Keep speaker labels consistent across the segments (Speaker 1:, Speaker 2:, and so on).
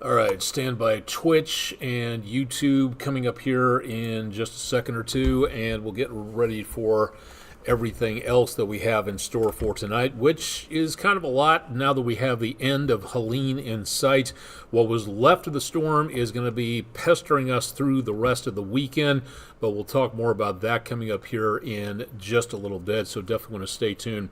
Speaker 1: All right, stand by Twitch and YouTube coming up here in just a second or two, and we'll get ready for everything else that we have in store for tonight, which is kind of a lot now that we have the end of Helene in sight. What was left of the storm is going to be pestering us through the rest of the weekend, but we'll talk more about that coming up here in just a little bit, so definitely want to stay tuned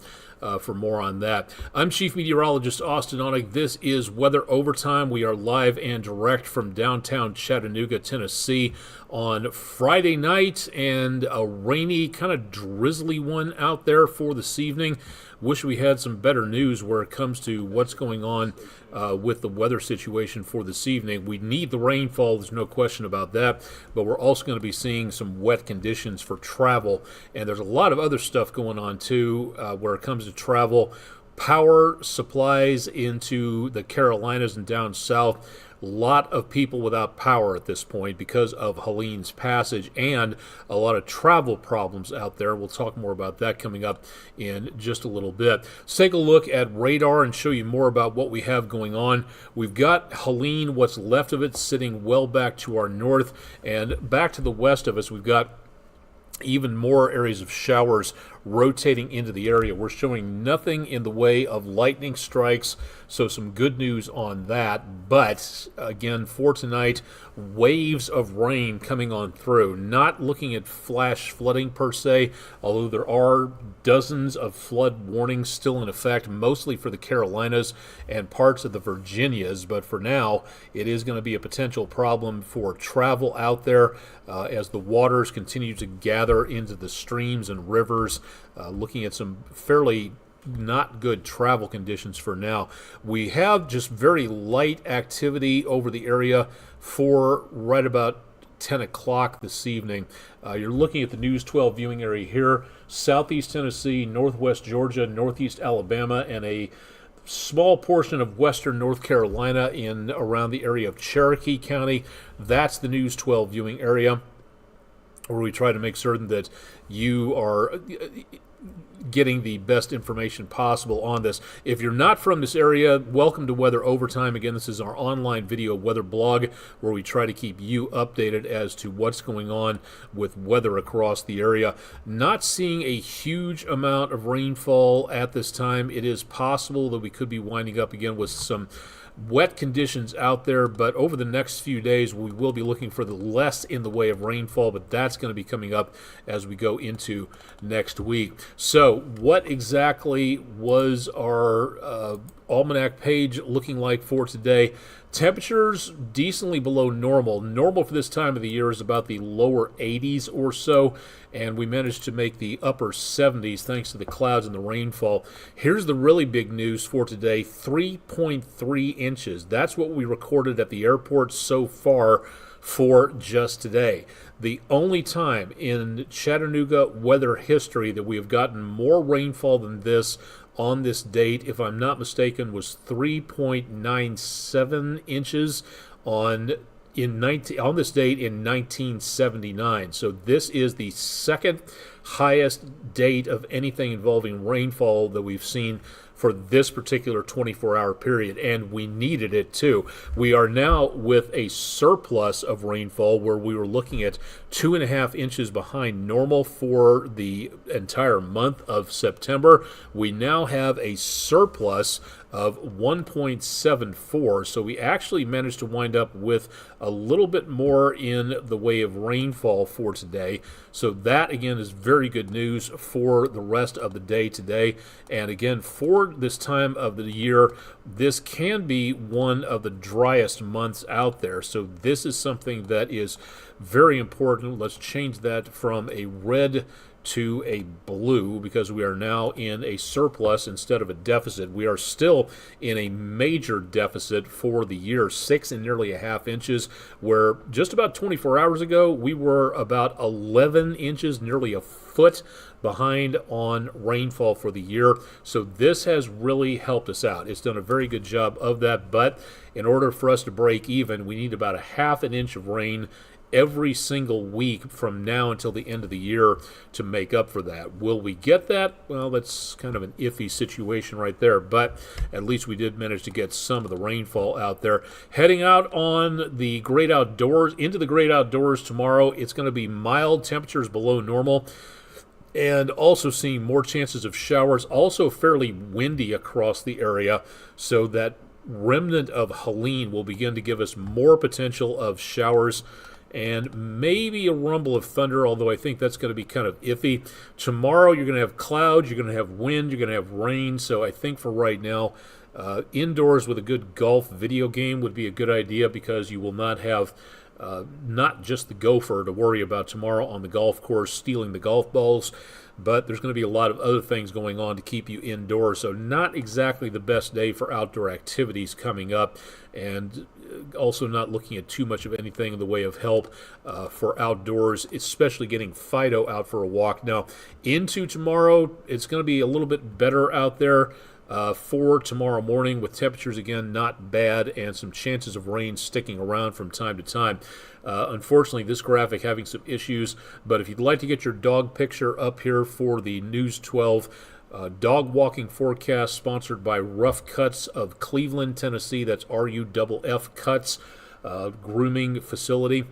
Speaker 1: for more on that. I'm Chief Meteorologist Austin Onig. This is Weather Overtime. We are live and direct from downtown Chattanooga, Tennessee on Friday night, and a rainy, kind of drizzly one out there for this evening. Wish we had some better news where it comes to what's going on with the weather situation for this evening. We need the rainfall, there's no question about that, but we're also going to be seeing some wet conditions for travel, and there's a lot of other stuff going on too where it comes to travel. Power supplies into the Carolinas and down south. A lot of people without power at this point because of Helene's passage and a lot of travel problems out there. We'll talk more about that coming up in just a little bit. Let's take a look at radar and show you more about what we have going on. We've got Helene, what's left of it, sitting well back to our north, and back to the west of us, we've got even more areas of showers rotating into the area. We're showing nothing in the way of lightning strikes, so some good news on that. But again, for tonight, waves of rain coming on through. Not looking at flash flooding per se, although there are dozens of flood warnings still in effect, mostly for the Carolinas and parts of the Virginias. But for now, it is going to be a potential problem for travel out there as the waters continue to gather into the streams and rivers. Looking at some fairly not good travel conditions for now. We have just very light activity over the area for right about 10 o'clock this evening. You're looking at the News 12 viewing area here, southeast Tennessee, northwest Georgia, northeast Alabama, and a small portion of western North Carolina in around the area of Cherokee County. That's the News 12 viewing area, where we try to make certain that you are getting the best information possible on this. If you're not from this area, welcome to Weather Overtime. Again, this is our online video weather blog where we try to keep you updated as to what's going on with weather across the area. Not seeing a huge amount of rainfall at this time. It is possible that we could be winding up again with some wet conditions out there, but over the next few days we will be looking for the less in the way of rainfall, but that's going to be coming up as we go into next week. So what exactly was our almanac page looking like for today? Temperatures decently below normal. Normal for this time of the year is about the lower 80s or so, and we managed to make the upper 70s thanks to the clouds and the rainfall. Here's the really big news for today: 3.3 inches. That's what we recorded at the airport so far for just today. The only time in Chattanooga weather history that we have gotten more rainfall than this on this date, if I'm not mistaken, was 3.97 inches on this date in 1979. So this is the second highest date of anything involving rainfall that we've seen for this particular 24-hour period, and we needed it too. We are now with a surplus of rainfall where we were looking at 2.5 inches behind normal for the entire month of September. We now have a surplus of 1.74, so we actually managed to wind up with a little bit more in the way of rainfall for today. So that again is very good news for the rest of the day today. And again, for this time of the year, this can be one of the driest months out there. So this is something that is very important. Let's change that from a red to a blue because we are now in a surplus instead of a deficit. We are still in a major deficit for the year, 6 and nearly a half inches, where just about 24 hours ago we were about 11 inches, nearly a foot behind on rainfall for the year. So this has really helped us out. It's done a very good job of that, but in order for us to break even, we need about a half an inch of rain every single week from now until the end of the year to make up for that. Will we get that? Well, that's kind of an iffy situation right there, but at least we did manage to get some of the rainfall out there. Heading out on the great outdoors, into the great outdoors tomorrow, it's going to be mild temperatures below normal, and also seeing more chances of showers, also fairly windy across the area, so that remnant of Helene will begin to give us more potential of showers and maybe a rumble of thunder, although I think that's going to be kind of iffy. Tomorrow you're going to have clouds, you're going to have wind, you're going to have rain, so I think for right now, indoors with a good golf video game would be a good idea, because you will not have not just the gopher to worry about tomorrow on the golf course stealing the golf balls, but there's going to be a lot of other things going on to keep you indoors, so not exactly the best day for outdoor activities coming up, and also not looking at too much of anything in the way of help for outdoors, especially getting Fido out for a walk. Now, into tomorrow, it's going to be a little bit better out there for tomorrow morning, with temperatures again not bad and some chances of rain sticking around from time to time. Unfortunately, this graphic having some issues, but if you'd like to get your dog picture up here for the News 12 dog walking forecast, sponsored by Rough Cuts of Cleveland, Tennessee. That's RUFF Cuts grooming facility.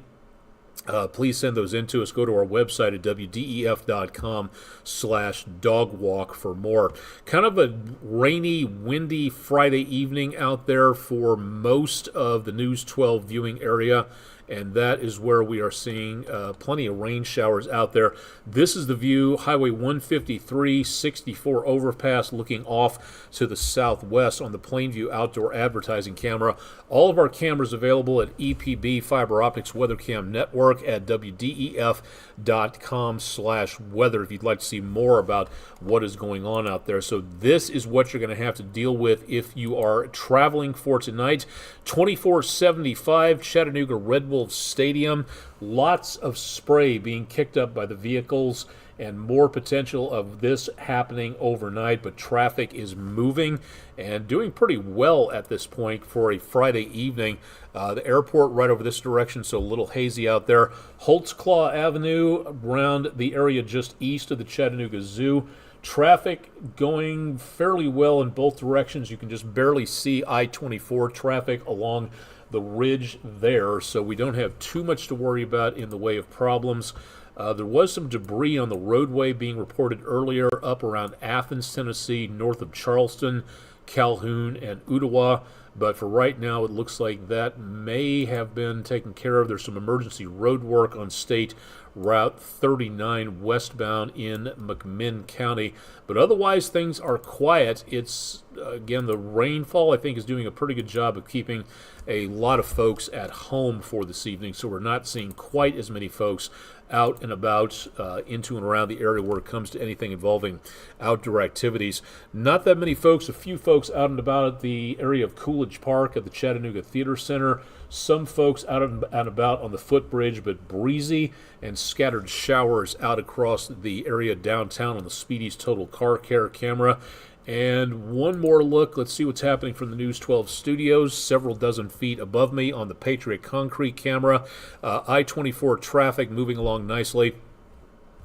Speaker 1: Please send those in to us. Go to our website at wdef.com/dogwalk for more. Kind of a rainy, windy Friday evening out there for most of the News 12 viewing area, and that is where we are seeing plenty of rain showers out there. This is the view, Highway 153, 64 overpass, looking off to the southwest on the Plainview outdoor advertising camera. All of our cameras available at EPB Fiber Optics WeatherCam Network at wdef.com/weather if you'd like to see more about what is going on out there. So this is what you're going to have to deal with if you are traveling for tonight. 2475 Chattanooga Red Wolves Stadium. Lots of spray being kicked up by the vehicles, and more potential of this happening overnight, but traffic is moving and doing pretty well at this point for a Friday evening. The airport right over this direction, so a little hazy out there. Holtzclaw Avenue around the area just east of the Chattanooga Zoo. Traffic going fairly well in both directions. You can just barely see I-24 traffic along the ridge there, so we don't have too much to worry about in the way of problems. There was some debris on the roadway being reported earlier up around Athens, Tennessee, north of Charleston, Calhoun, and Ottawa. But for right now, it looks like that may have been taken care of. There's some emergency road work on State Route 39 westbound in McMinn County. But otherwise, things are quiet. It's, again, the rainfall, I think, is doing a pretty good job of keeping a lot of folks at home for this evening. So we're not seeing quite as many folks out and about into and around the area where it comes to anything involving outdoor activities. Not that many folks, a few folks out and about at the area of Coolidge Park at the Chattanooga Theater Center. Some folks out and about on the footbridge, but breezy and scattered showers out across the area downtown on the Speedy's Total Car Care camera. And one more look. Let's see what's happening from the News 12 studios, several dozen feet above me on the Patriot Concrete camera. I-24 traffic moving along nicely.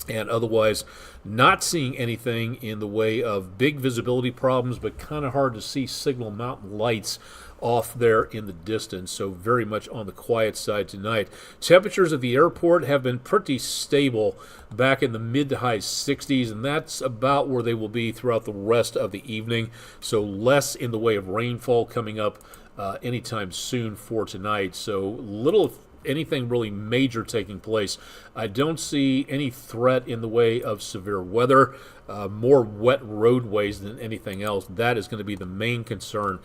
Speaker 1: And otherwise, not seeing anything in the way of big visibility problems, but kind of hard to see Signal Mountain lights off there in the distance, so very much on the quiet side tonight. Temperatures at the airport have been pretty stable, back in the mid to high 60s, and that's about where they will be throughout the rest of the evening, so less in the way of rainfall coming up anytime soon for tonight. So little anything really major taking place. I don't see any threat in the way of severe weather, more wet roadways than anything else. That is going to be the main concern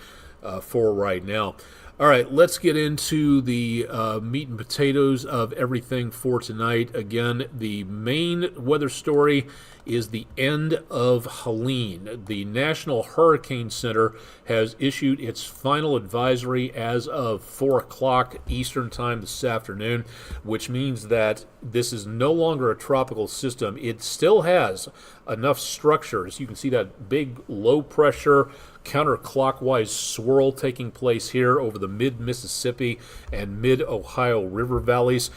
Speaker 1: for right now. All right, let's get into the meat and potatoes of everything for tonight. Again, the main weather story is the end of Helene. The National Hurricane Center has issued its final advisory as of 4 o'clock Eastern Time this afternoon, which means that this is no longer a tropical system. It still has enough structure. As you can see, that big low pressure counterclockwise swirl taking place here over the mid-Mississippi and mid-Ohio river valleys.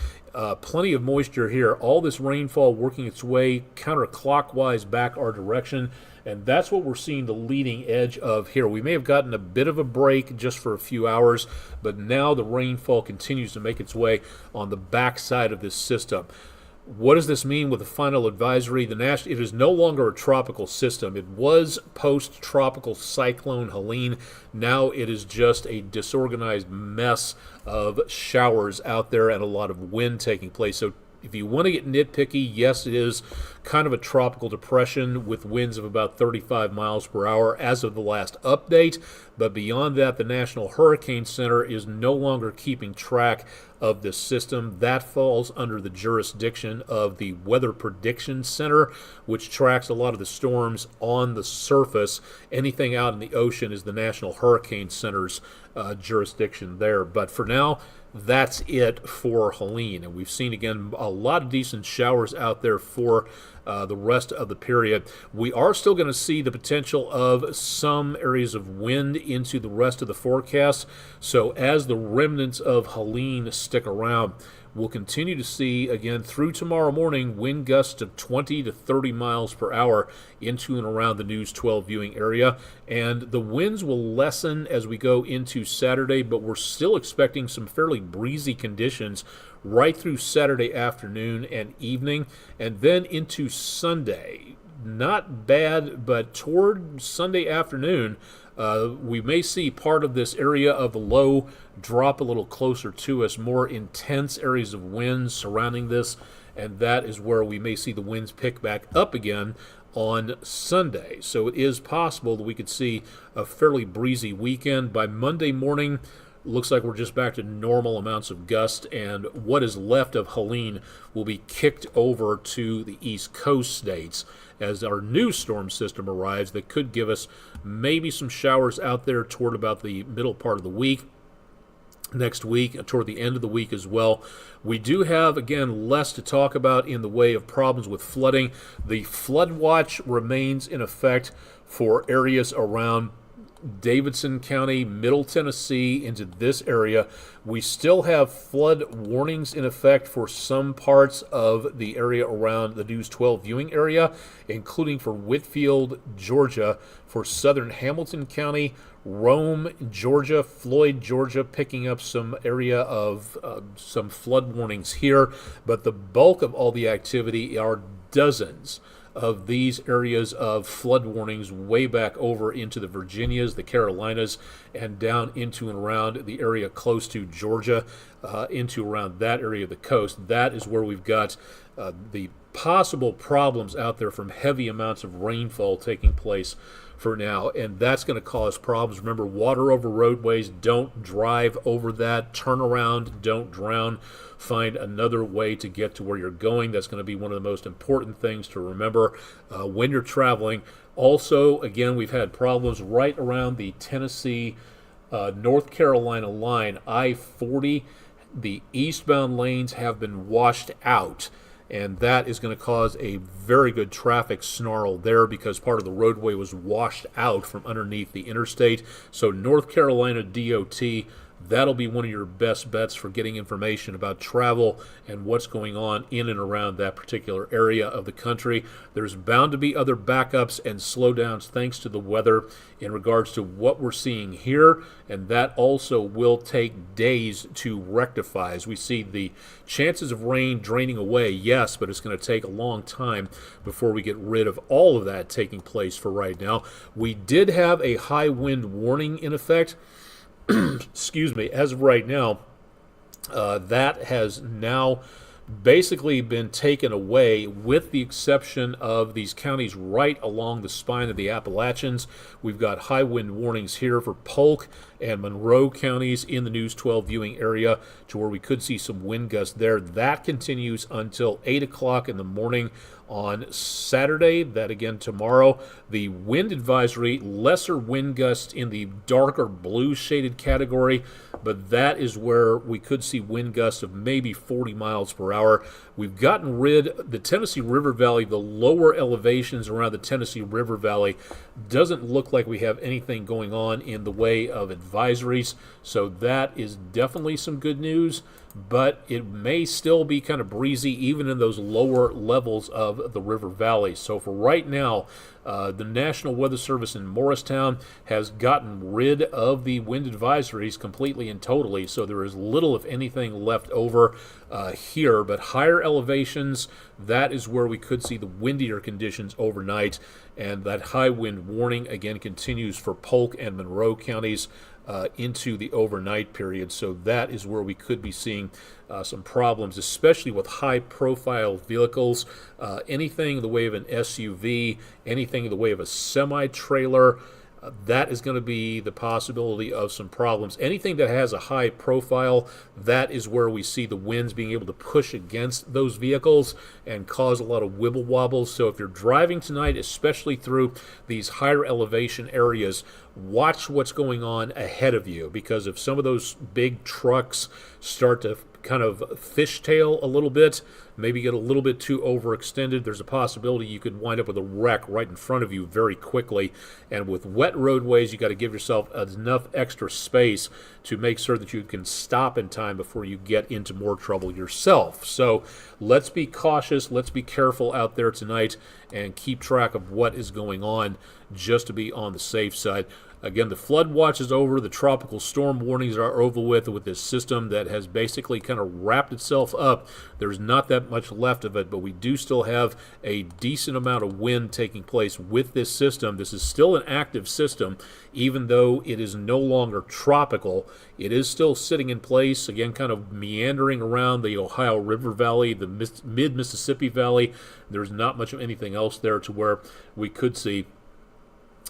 Speaker 1: Plenty of moisture here. All this rainfall working its way counterclockwise back our direction, and that's what we're seeing the leading edge of here. We may have gotten a bit of a break just for a few hours, but now the rainfall continues to make its way on the backside of this system. What does this mean with the final advisory? It is no longer a tropical system. It was post-tropical cyclone Helene. Now it is just a disorganized mess of showers out there and a lot of wind taking place. So if you want to get nitpicky, yes, it is kind of a tropical depression with winds of about 35 miles per hour as of the last update. But beyond that, the National Hurricane Center is no longer keeping track of this system. That falls under the jurisdiction of the Weather Prediction Center, which tracks a lot of the storms on the surface. Anything out in the ocean is the National Hurricane Center's jurisdiction there. But for now, that's it for Helene. And we've seen, again, a lot of decent showers out there for the rest of the period. We are still going to see the potential of some areas of wind into the rest of the forecast. So as the remnants of Helene stick around, we'll continue to see, again, through tomorrow morning, wind gusts of 20 to 30 miles per hour into and around the News 12 viewing area. And the winds will lessen as we go into Saturday, but we're still expecting some fairly breezy conditions right through Saturday afternoon and evening, and then into Sunday. Not bad, but toward Sunday afternoon, we may see part of this area of the low drop a little closer to us, more intense areas of winds surrounding this, and that is where we may see the winds pick back up again on Sunday. So it is possible that we could see a fairly breezy weekend. By Monday morning, looks like we're just back to normal amounts of gust, and what is left of Helene will be kicked over to the East Coast states as our new storm system arrives that could give us maybe some showers out there toward about the middle part of the week. Next week, toward the end of the week as well. We do have, again, less to talk about in the way of problems with flooding. The flood watch remains in effect for areas around Davidson County, Middle Tennessee, into this area. We still have flood warnings in effect for some parts of the area around the News 12 viewing area, including for Whitfield, Georgia, for southern Hamilton County, Rome, Georgia, Floyd, Georgia, picking up some area of some flood warnings here. But the bulk of all the activity are dozens of these areas of flood warnings way back over into the Virginias, the Carolinas, and down into and around the area close to Georgia, into around that area of the coast. That is where we've got the possible problems out there from heavy amounts of rainfall taking place for now, and that's going to cause problems. Remember, water over roadways, don't drive over that, turn around, don't drown, find another way to get to where you're going. That's going to be one of the most important things to remember when you're traveling. Also, again, we've had problems right around the Tennessee, North Carolina line, I-40. The eastbound lanes have been washed out, and that is going to cause a very good traffic snarl there because part of the roadway was washed out from underneath the interstate. So North Carolina DOT, that'll be one of your best bets for getting information about travel and what's going on in and around that particular area of the country. There's bound to be other backups and slowdowns thanks to the weather in regards to what we're seeing here, and that also will take days to rectify. As we see the chances of rain draining away, yes, but it's going to take a long time before we get rid of all of that taking place for right now. We did have a high wind warning in effect. Excuse me, as of right now, that has now basically been taken away with the exception of these counties right along the spine of the Appalachians. We've got high wind warnings here for Polk and Monroe counties in the News 12 viewing area to where we could see some wind gusts there. That continues until 8 o'clock in the morning on Saturday. That again tomorrow. The wind advisory, lesser wind gusts in the darker blue shaded category, but that is where we could see wind gusts of maybe 40 miles per hour. We've gotten rid the Tennessee River Valley, the lower elevations around the Tennessee River Valley, doesn't look like we have anything going on in the way of advisories, so that is definitely some good news. But it may still be kind of breezy even in those lower levels of the river valley. So for right now, the National Weather Service in Morristown has gotten rid of the wind advisories completely and totally, so there is little, if anything, left over here. But higher elevations, that is where we could see the windier conditions overnight, and that high wind warning again continues for Polk and Monroe counties into the overnight period. So that is where we could be seeing some problems, especially with high-profile vehicles. Anything in the way of an SUV, anything in the way of a semi-trailer, that is going to be the possibility of some problems. Anything that has a high profile, that is where we see the winds being able to push against those vehicles and cause a lot of wibble wobbles. So if you're driving tonight, especially through these higher elevation areas, watch what's going on ahead of you, because if some of those big trucks start to kind of fishtail a little bit, maybe get a little bit too overextended, there's a possibility you could wind up with a wreck right in front of you very quickly. And with wet roadways, you got to give yourself enough extra space to make sure that you can stop in time before you get into more trouble yourself. So let's be cautious, let's be careful out there tonight, and keep track of what is going on just to be on the safe side. Again, the flood watch is over. The tropical storm warnings are over with this system that has basically kind of wrapped itself up. There's not that much left of it, but we do still have a decent amount of wind taking place with this system. This is still an active system, even though it is no longer tropical. It is still sitting in place, again, kind of meandering around the Ohio River Valley, the mid-Mississippi Valley. There's not much of anything else there to where we could see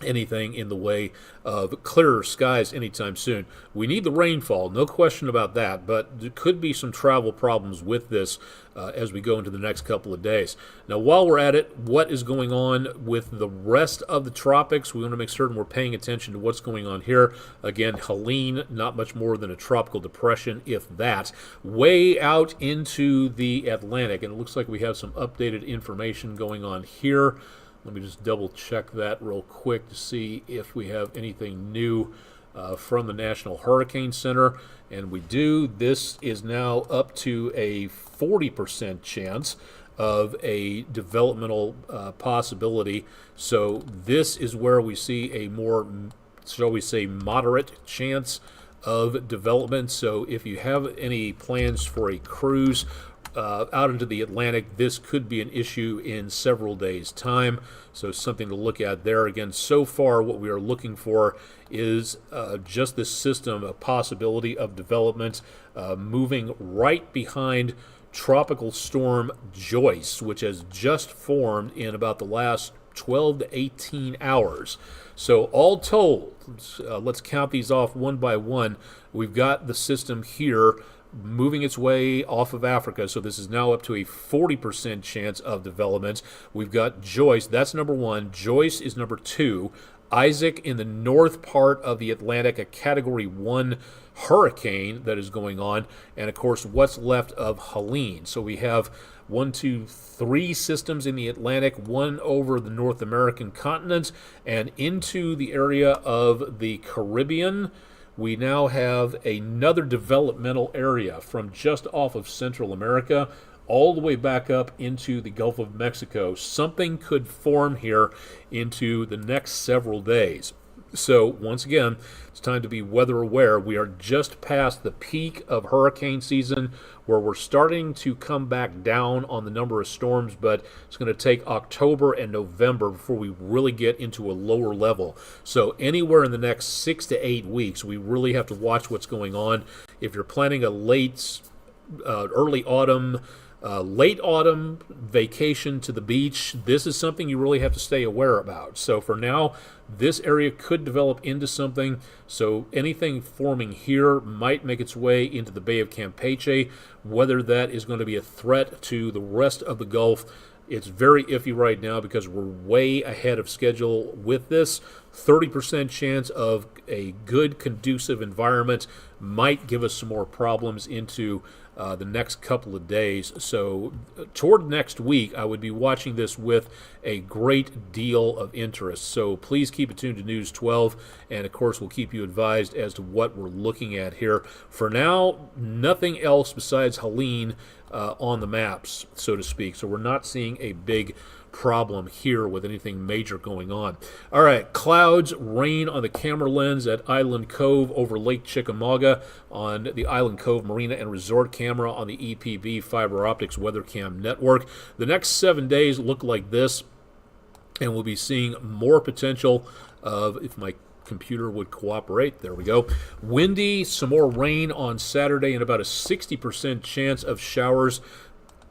Speaker 1: anything in the way of clearer skies anytime soon. We need the rainfall, no question about that, but there could be some travel problems with this as we go into the next couple of days. Now, while we're at it, what is going on with the rest of the tropics? We want to make certain we're paying attention to what's going on here. Again, Helene, not much more than a tropical depression, if that, way out into the Atlantic, and it looks like we have some updated information going on here. Let me just double check that real quick to see if we have anything new from the National Hurricane Center. And we do. This is now up to a 40% chance of a developmental possibility. So this is where we see a more, shall we say, moderate chance of development. So if you have any plans for a cruise out into the Atlantic, this could be an issue in several days' time. So something to look at there. Again, so far what we are looking for is just this system, a possibility of development moving right behind Tropical Storm Joyce, which has just formed in about the last 12 to 18 hours. So all told, let's count these off one by one. We've got the system here moving its way off of Africa, so this is now up to a 40% chance of development. We've got Joyce, that's number one. Joyce is number two. Isaac in the north part of the Atlantic, a Category 1 hurricane that is going on, and of course what's left of Helene. So we have 1, 2, 3 systems in the Atlantic, one over the North American continent, and into the area of the Caribbean. We now have another developmental area from just off of Central America all the way back up into the Gulf of Mexico. Something could form here into the next several days. So once again, it's time to be weather aware. We are just past the peak of hurricane season, where we're starting to come back down on the number of storms, but it's going to take October and November before we really get into a lower level. So anywhere in the next 6 to 8 weeks, we really have to watch what's going on. If you're planning a early autumn, late autumn vacation to the beach, this is something you really have to stay aware about. So for now, this area could develop into something. So anything forming here might make its way into the Bay of Campeche. Whether that is going to be a threat to the rest of the Gulf, It's very iffy right now because we're way ahead of schedule with this. 30% chance of a good, conducive environment might give us some more problems into the next couple of days. So toward next week, I would be watching this with a great deal of interest. So please keep it tuned to News 12, and of course we'll keep you advised as to what we're looking at here. For now, nothing else besides Helene on the maps, so to speak. So we're not seeing a big problem here with anything major going on. All right, clouds, rain on the camera lens at Island Cove over Lake Chickamauga on the Island Cove Marina and Resort camera on the EPB Fiber Optics Weather Cam network. The next 7 days look like this, and we'll be seeing more potential of, if my computer would cooperate, there we go, windy, some more rain on Saturday, and about a 60% chance of showers.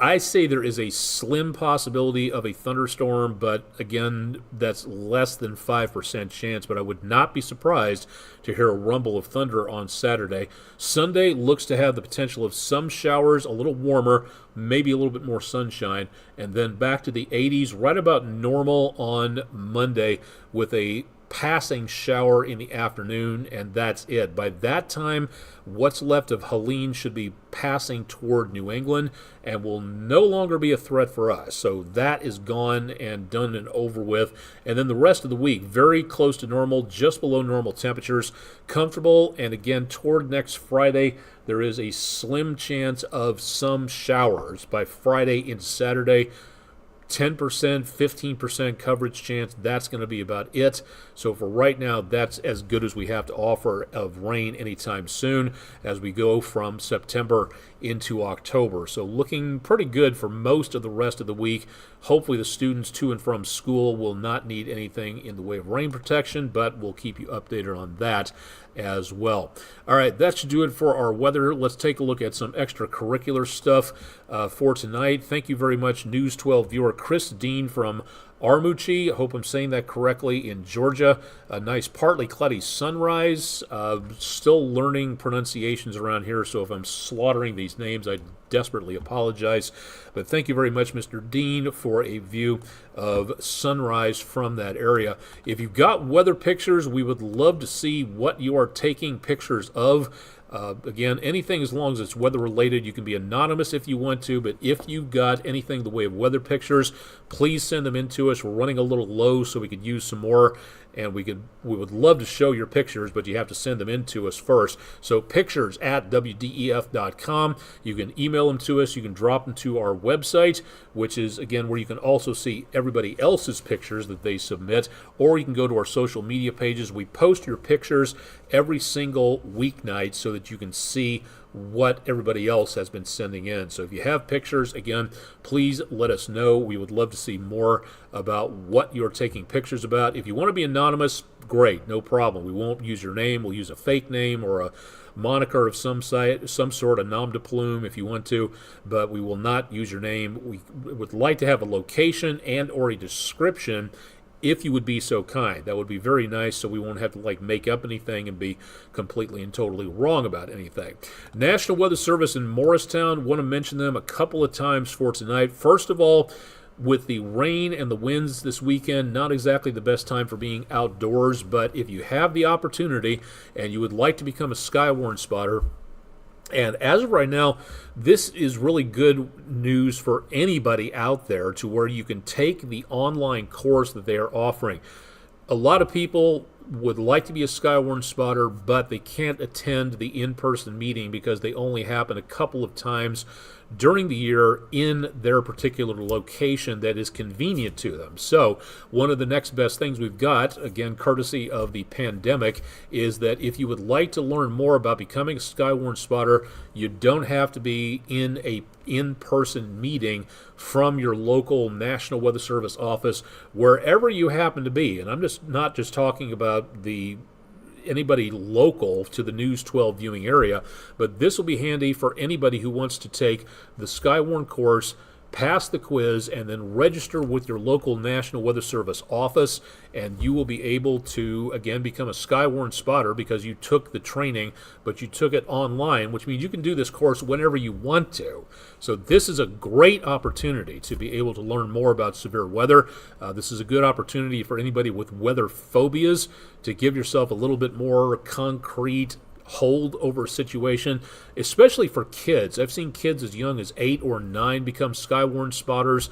Speaker 1: I say there is a slim possibility of a thunderstorm, but again, that's less than 5% chance, but I would not be surprised to hear a rumble of thunder on Saturday. Sunday looks to have the potential of some showers, a little warmer, maybe a little bit more sunshine, and then back to the 80s, right about normal on Monday with a passing shower in the afternoon, and that's it. By that time, what's left of Helene should be passing toward New England and will no longer be a threat for us. So that is gone and done and over with. And then the rest of the week, very close to normal, just below normal temperatures, comfortable. And again, toward next Friday, there is a slim chance of some showers by Friday into Saturday. 10%, 15% coverage chance, that's going to be about it. So for right now, that's as good as we have to offer of rain anytime soon as we go from September into October. So looking pretty good for most of the rest of the week. Hopefully the students to and from school will not need anything in the way of rain protection, but we'll keep you updated on that as well. All right, that should do it for our weather. Let's take a look at some extracurricular stuff for tonight. Thank you very much, News 12 viewer Chris Dean from Armuchee, I hope I'm saying that correctly, in Georgia. A nice partly cloudy sunrise. Still learning pronunciations around here, so if I'm slaughtering these names, I desperately apologize. But thank you very much, Mr. Dean, for a view of sunrise from that area. If you've got weather pictures, we would love to see what you are taking pictures of. Again, anything as long as it's weather related, you can be anonymous if you want to, but if you've got anything in the way of weather pictures, please send them in to us. We're running a little low, so we could use some more, and we would love to show your pictures, but you have to send them in to us first. So pictures at WDEF.com. You can email them to us. You can drop them to our website, which is, again, where you can also see everybody else's pictures that they submit, or you can go to our social media pages. We post your pictures every single weeknight so that you can see what everybody else has been sending in. So if you have pictures, again, please let us know. We would love to see more about what you're taking pictures about. If you want to be anonymous, great, no problem. We won't use your name. We'll use a fake name or a moniker of some sort, a nom de plume if you want to, but we will not use your name. We would like to have a location and or a description if you would be so kind. That would be very nice, so we won't have to make up anything and be completely and totally wrong about anything. National Weather Service in Morristown, want to mention them a couple of times for tonight. First of all, with the rain and the winds this weekend, not exactly the best time for being outdoors, but if you have the opportunity and you would like to become a Skywarn spotter, and as of right now, this is really good news for anybody out there, to where you can take the online course that they are offering. A lot of people would like to be a Skywarn spotter, but they can't attend the in-person meeting because they only happen a couple of times during the year in their particular location that is convenient to them. So one of the next best things we've got, again, courtesy of the pandemic, is that if you would like to learn more about becoming a Skywarn spotter, you don't have to be in a in-person meeting from your local National Weather Service office, wherever you happen to be. And I'm just not just talking about anybody local to the News 12 viewing area, but this will be handy for anybody who wants to take the Skywarn course pass the quiz, and then register with your local National Weather Service office, and you will be able to, again, become a Skywarn spotter because you took the training, but you took it online, which means you can do this course whenever you want to. So this is a great opportunity to be able to learn more about severe weather. This is a good opportunity for anybody with weather phobias to give yourself a little bit more concrete hold over a situation, especially for kids. I've seen kids as young as 8 or 9 become Skywarn spotters,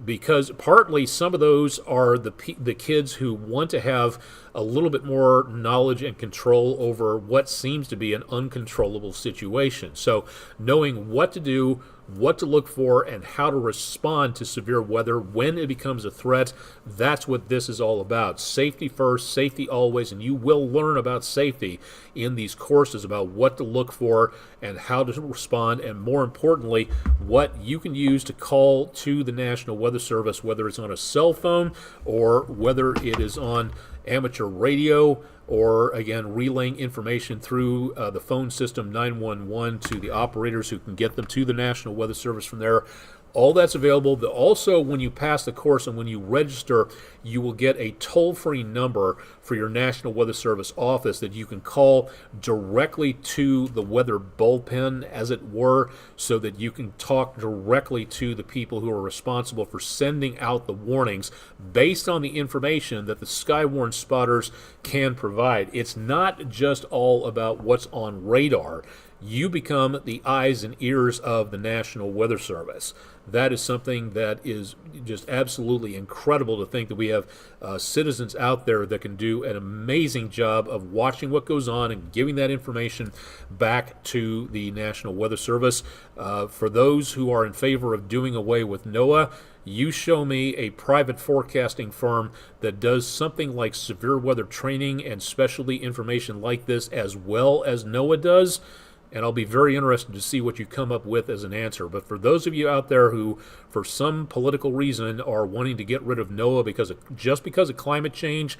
Speaker 1: because partly some of those are the kids who want to have a little bit more knowledge and control over what seems to be an uncontrollable situation. So knowing what to do, what to look for, and how to respond to severe weather when it becomes a threat, that's what this is all about. Safety first, safety always, and you will learn about safety in these courses about what to look for and how to respond, and more importantly, what you can use to call to the National Weather Service, whether it's on a cell phone or whether it is on amateur radio, or again relaying information through the phone system 911 to the operators who can get them to the National Weather Service from there. All that's available. Also, when you pass the course and when you register, you will get a toll-free number for your National Weather Service office that you can call directly to the weather bullpen, as it were, so that you can talk directly to the people who are responsible for sending out the warnings based on the information that the Skywarn spotters can provide. It's not just all about what's on radar. You become the eyes and ears of the National Weather Service. That is something that is just absolutely incredible to think that we have citizens out there that can do an amazing job of watching what goes on and giving that information back to the National Weather Service. For those who are in favor of doing away with NOAA, you show me a private forecasting firm that does something like severe weather training and specialty information like this as well as NOAA does, and I'll be very interested to see what you come up with as an answer. But for those of you out there who, for some political reason, are wanting to get rid of NOAA just because of climate change,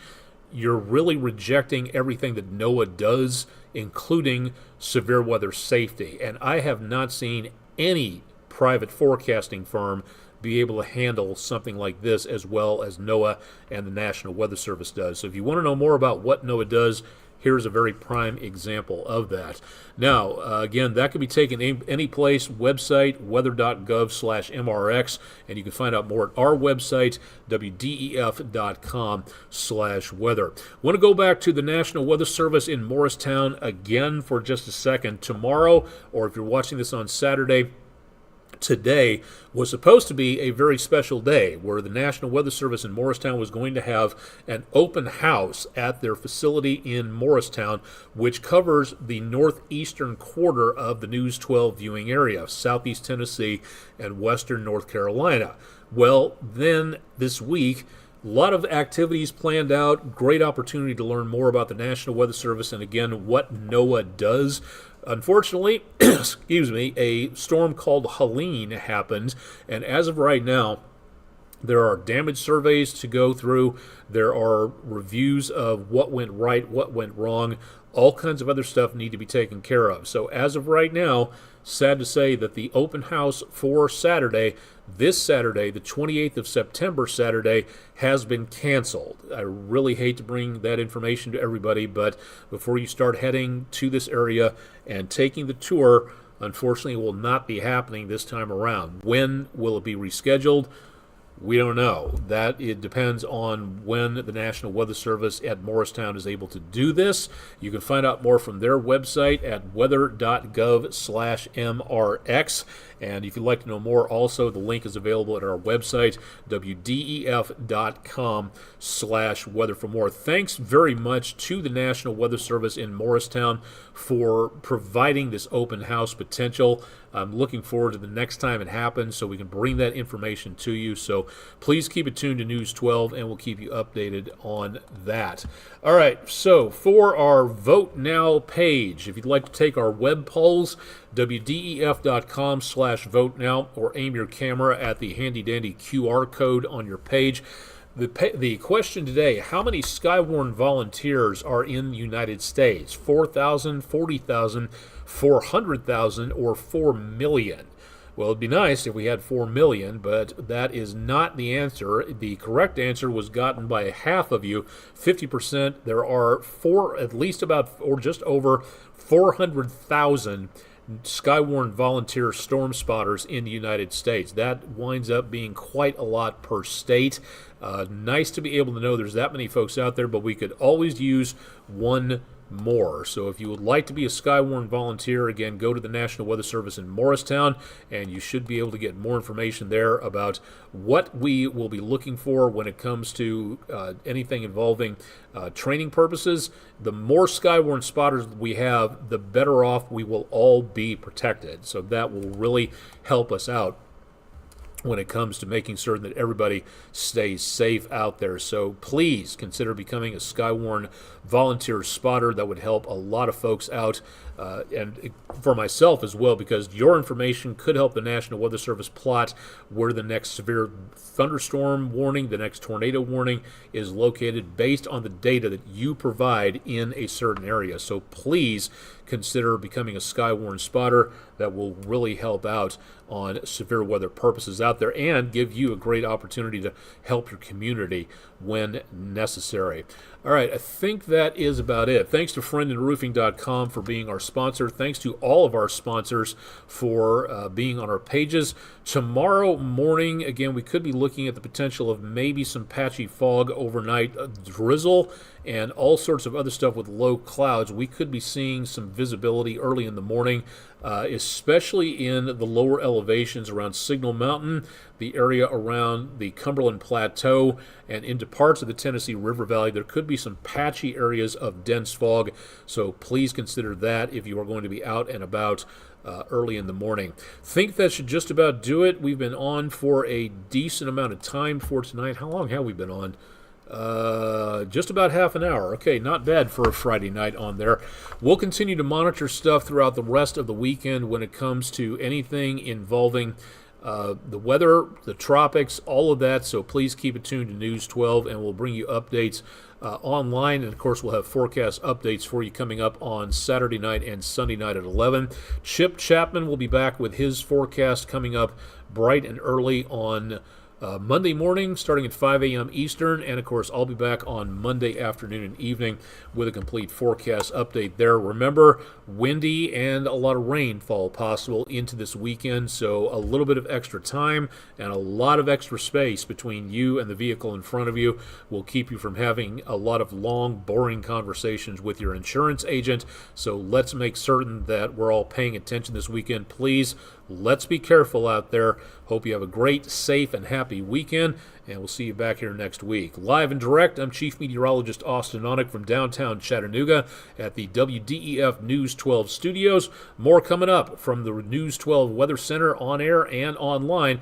Speaker 1: you're really rejecting everything that NOAA does, including severe weather safety. And I have not seen any private forecasting firm be able to handle something like this as well as NOAA and the National Weather Service does. So if you want to know more about what NOAA does, here's a very prime example of that. Now, again, that can be taken any place, website, weather.gov/MRX, and you can find out more at our website, wdef.com/weather. Want to go back to the National Weather Service in Morristown again for just a second. Tomorrow, or if you're watching this on Saturday, today was supposed to be a very special day where the National Weather Service in Morristown was going to have an open house at their facility in Morristown, which covers the northeastern quarter of the News 12 viewing area, southeast Tennessee and western North Carolina. Well, then this week, a lot of activities planned out, great opportunity to learn more about the National Weather Service and, again, what NOAA does. Unfortunately, excuse me, a storm called Helene happened, and as of right now, there are damage surveys to go through. There are reviews of what went right, what went wrong. All kinds of other stuff need to be taken care of. So as of right now, sad to say that the open house for Saturday, this Saturday, the 28th of September Saturday, has been canceled. I really hate to bring that information to everybody, but before you start heading to this area and taking the tour, unfortunately it will not be happening this time around. When will it be rescheduled? We don't know. It depends on when the National Weather Service at Morristown is able to do this. You can find out more from their website at weather.gov/MRX. And if you'd like to know more, also, the link is available at our website, wdef.com/weather for more. Thanks very much to the National Weather Service in Morristown for providing this open house potential. I'm looking forward to the next time it happens so we can bring that information to you. So please keep it tuned to News 12, and we'll keep you updated on that. All right, so for our Vote Now page, if you'd like to take our web polls, wdef.com/vote now, or aim your camera at the handy-dandy QR code on your page. The question today, how many Skywarn volunteers are in the United States? 4,000, 40,000, 400,000, or 4 million? Well, it'd be nice if we had 4 million, but that is not the answer. The correct answer was gotten by half of you, 50%. There are at least about, or just over 400,000 Skywarn volunteer storm spotters in the United States. That winds up being quite a lot per state. Nice to be able to know there's that many folks out there, but we could always use one more. So if you would like to be a Skywarn volunteer, again, go to the National Weather Service in Morristown, and you should be able to get more information there about what we will be looking for when it comes to anything involving training purposes. The more Skywarn spotters we have, the better off we will all be protected. So that will really help us out when it comes to making certain that everybody stays safe out there. So please consider becoming a Skywarn volunteer spotter. That would help a lot of folks out, and for myself as well, because your information could help the National Weather Service plot where the next severe thunderstorm warning, the next tornado warning is located based on the data that you provide in a certain area. So please consider becoming a Skywarn spotter. That will really help out on severe weather purposes out there and give you a great opportunity to help your community when necessary. All right, I think that is about it. Thanks to friendinroofing.com for being our sponsor. Thanks to all of our sponsors for being on our pages. Tomorrow morning, again, we could be looking at the potential of maybe some patchy fog overnight, drizzle, and all sorts of other stuff with low clouds. We could be seeing some visibility early in the morning, especially in the lower elevations around Signal Mountain, the area around the Cumberland Plateau, and into parts of the Tennessee River Valley. There could be some patchy areas of dense fog, so please consider that if you are going to be out and about early in the morning. Think that should just about do it. We've been on for a decent amount of time for tonight. How long have we been on? Just about half an hour. Okay, not bad for a Friday night on there. We'll continue to monitor stuff throughout the rest of the weekend when it comes to anything involving the weather, the tropics, all of that. So please keep it tuned to News 12, and we'll bring you updates online. And of course, we'll have forecast updates for you coming up on Saturday night and Sunday night at 11. Chip Chapman will be back with his forecast coming up bright and early on Monday morning, starting at 5 a.m. Eastern, and of course, I'll be back on Monday afternoon and evening with a complete forecast update there. Remember, windy and a lot of rainfall possible into this weekend, so a little bit of extra time and a lot of extra space between you and the vehicle in front of you will keep you from having a lot of long, boring conversations with your insurance agent. So let's make certain that we're all paying attention this weekend. Please, let's be careful out there. Hope you have a great, safe, and happy weekend, and we'll see you back here next week. Live and direct, I'm Chief Meteorologist Austin Onick from downtown Chattanooga at the WDEF News 12 studios. More coming up from the News 12 Weather Center on air and online.